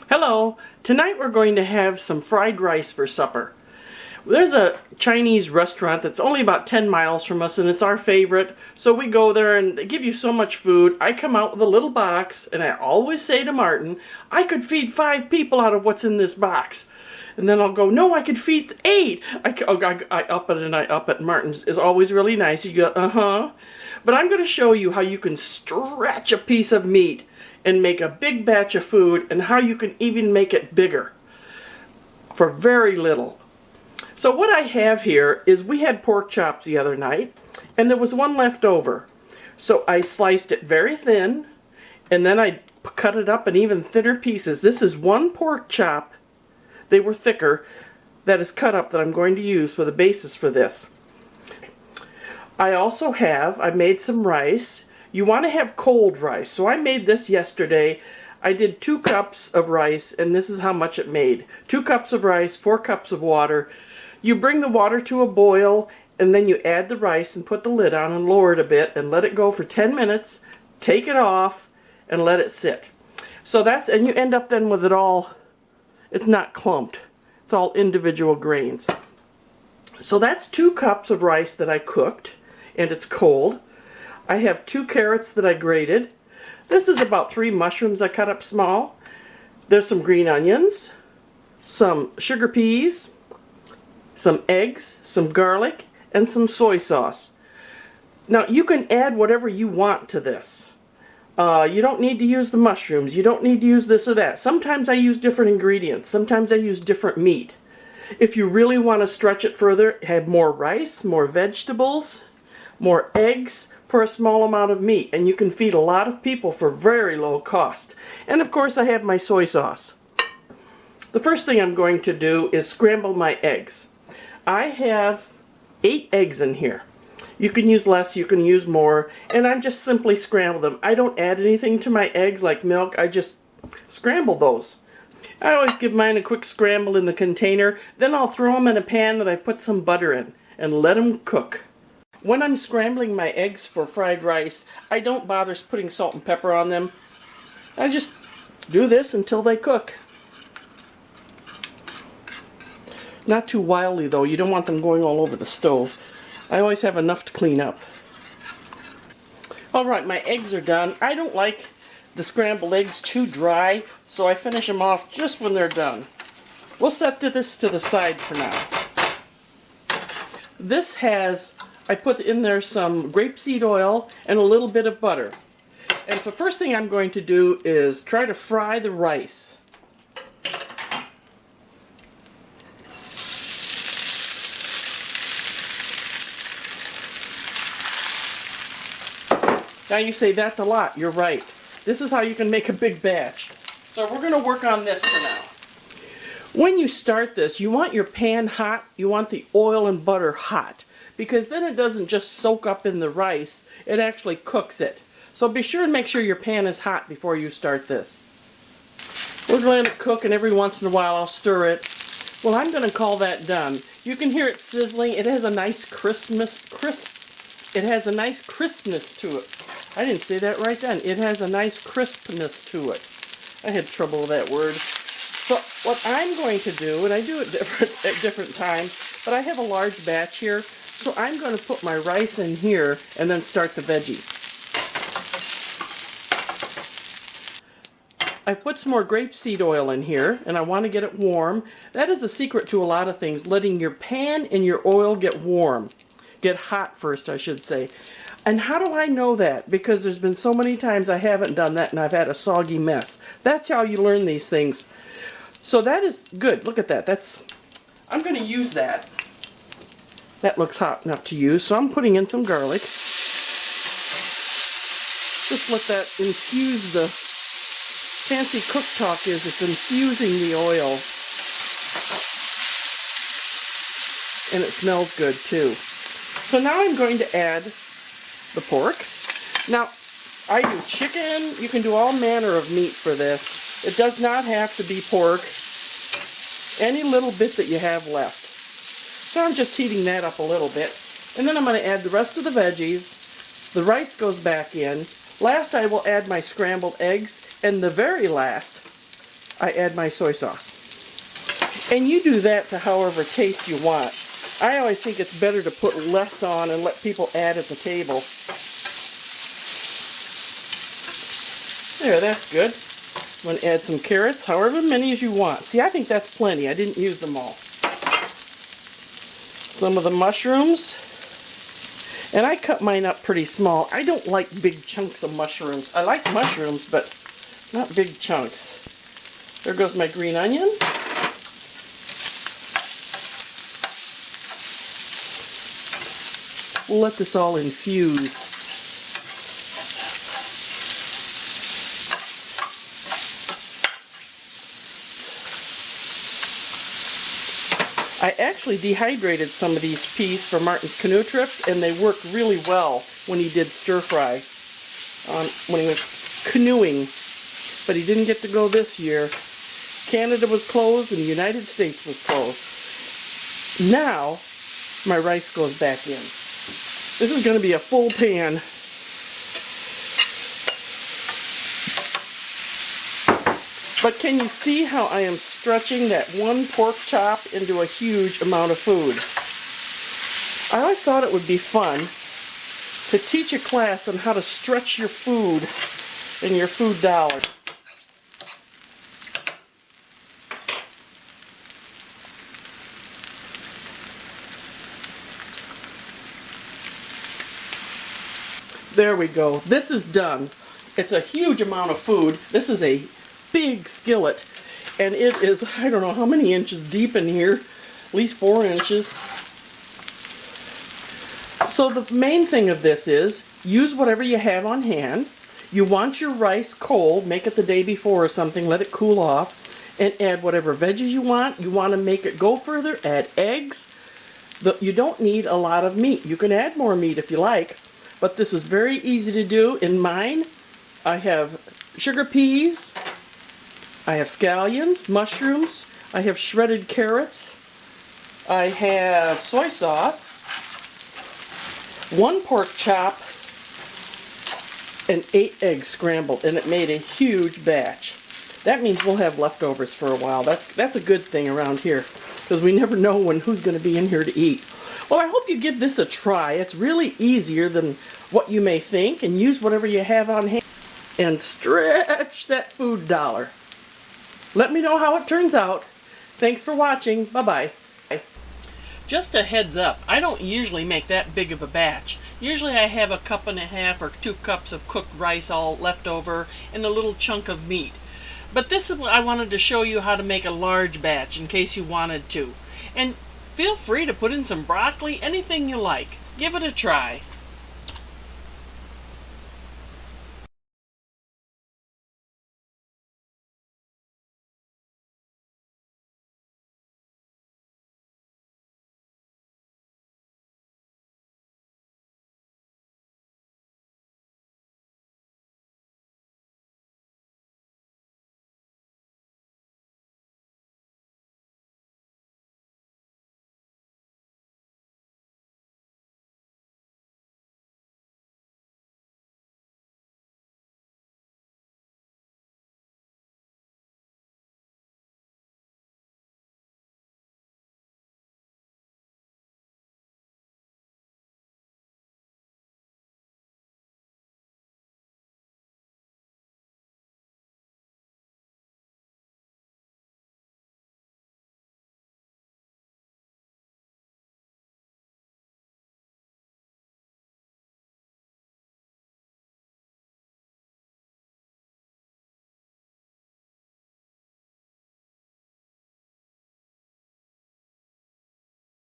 Hello! Tonight we're going to have some fried rice for supper. There's a Chinese restaurant that's only about 10 miles from us and it's our favorite, so we go there and they give you so much food. I come out with a little box and I always say to Martin, I could feed 5 people out of what's in this box. And then I'll go, no, I could feed 8. I up it and I up it. Martin is always really nice. You go, uh-huh. But I'm going to show you how you can stretch a piece of meat and make a big batch of food, and how you can even make it bigger for very little. So what I have here is we had pork chops the other night, and there was one left over. So I sliced it very thin, and then I cut it up in even thinner pieces. This is one pork chop. They were thicker. That is cut up that I'm going to use for the basis for this. I made some rice. You want to have cold rice. So I made this yesterday. I did 2 cups of rice, and this is how much it made. 2 cups of rice, 4 cups of water. You bring the water to a boil, and then you add the rice and put the lid on and lower it a bit and let it go for 10 minutes. Take it off and let it sit. So and you end up then with it all, it's not clumped. It's all individual grains. So that's 2 cups of rice that I cooked, and it's cold. I have 2 carrots that I grated. This is about 3 mushrooms I cut up small. There's some green onions, some sugar peas, some eggs, some garlic, and some soy sauce. Now you can add whatever you want to this. You don't need to use the mushrooms. You don't need to use this or that. Sometimes I use different ingredients. Sometimes I use different meat. If you really want to stretch it further, have more rice, more vegetables, more eggs for a small amount of meat, and you can feed a lot of people for very low cost. And of course I have my soy sauce. The first thing I'm going to do is scramble my eggs. I have 8 eggs in here. You can use less, you can use more, and I just simply scramble them. I don't add anything to my eggs like milk, I just scramble those. I always give mine a quick scramble in the container, then I'll throw them in a pan that I put some butter in and let them cook. When I'm scrambling my eggs for fried rice, I don't bother putting salt and pepper on them. I just do this until they cook. Not too wildly though, you don't want them going all over the stove. I always have enough to clean up. Alright, my eggs are done. I don't like the scrambled eggs too dry, so I finish them off just when they're done. We'll set this to the side for now. I put in there some grapeseed oil and a little bit of butter. And the first thing I'm going to do is try to fry the rice. Now you say, that's a lot. You're right. This is how you can make a big batch. So we're going to work on this for now. When you start this, you want your pan hot. You want the oil and butter hot, because then it doesn't just soak up in the rice, it actually cooks it. So be sure and make sure your pan is hot before you start this. We're going to let it cook, and every once in a while I'll stir it. Well, I'm going to call that done. You can hear it sizzling. It has a nice crispness to it. I didn't say that right then. It has a nice crispness to it. I had trouble with that word. So what I'm going to do, and I do it at different times, but I have a large batch here, so I'm going to put my rice in here and then start the veggies. I put some more grapeseed oil in here, and I want to get it warm. That is a secret to a lot of things, letting your pan and your oil get warm. Get hot first, I should say. And how do I know that? Because there's been so many times I haven't done that and I've had a soggy mess. That's how you learn these things. So that is good. Look at that. I'm going to use that. That looks hot enough to use, so I'm putting in some garlic. Just let that infuse. The fancy cook talk is it's infusing the oil. And it smells good too. So now I'm going to add the pork. Now, I do chicken. You can do all manner of meat for this. It does not have to be pork. Any little bit that you have left. So I'm just heating that up a little bit. And then I'm going to add the rest of the veggies. The rice goes back in. Last I will add my scrambled eggs. And the very last, I add my soy sauce. And you do that to however taste you want. I always think it's better to put less on and let people add at the table. There, that's good. I'm going to add some carrots, however many as you want. See, I think that's plenty. I didn't use them all. Some of the mushrooms. And I cut mine up pretty small. I don't like big chunks of mushrooms. I like mushrooms, but not big chunks. There goes my green onion. We'll let this all infuse. I actually dehydrated some of these peas for Martin's canoe trips, and they worked really well when he did stir fry, when he was canoeing. But he didn't get to go this year. Canada was closed and the United States was closed. Now, my rice goes back in. This is going to be a full pan. But can you see how I am stretching that one pork chop into a huge amount of food? I always thought it would be fun to teach a class on how to stretch your food and your food dollar. There we go. This is done. It's a huge amount of food. This is a big skillet, and it is, I don't know how many inches deep in here, at least 4 inches. So the main thing of this is, use whatever you have on hand. You want your rice cold, make it the day before or something, let it cool off, and add whatever veggies you want. You want to make it go further, add eggs. You don't need a lot of meat. You can add more meat if you like, but this is very easy to do. In mine, I have sugar peas, I have scallions, mushrooms, I have shredded carrots, I have soy sauce, 1 pork chop, and 8 eggs scrambled, and it made a huge batch. That means we'll have leftovers for a while. That's a good thing around here, because we never know who's going to be in here to eat. Well, I hope you give this a try. It's really easier than what you may think, and use whatever you have on hand and stretch that food dollar. Let me know how it turns out. Thanks for watching. Bye-bye. Just a heads up, I don't usually make that big of a batch. Usually I have a 1.5 cups or 2 cups of cooked rice all left over and a little chunk of meat. But this is what I wanted to show you how to make a large batch in case you wanted to. And feel free to put in some broccoli, anything you like. Give it a try.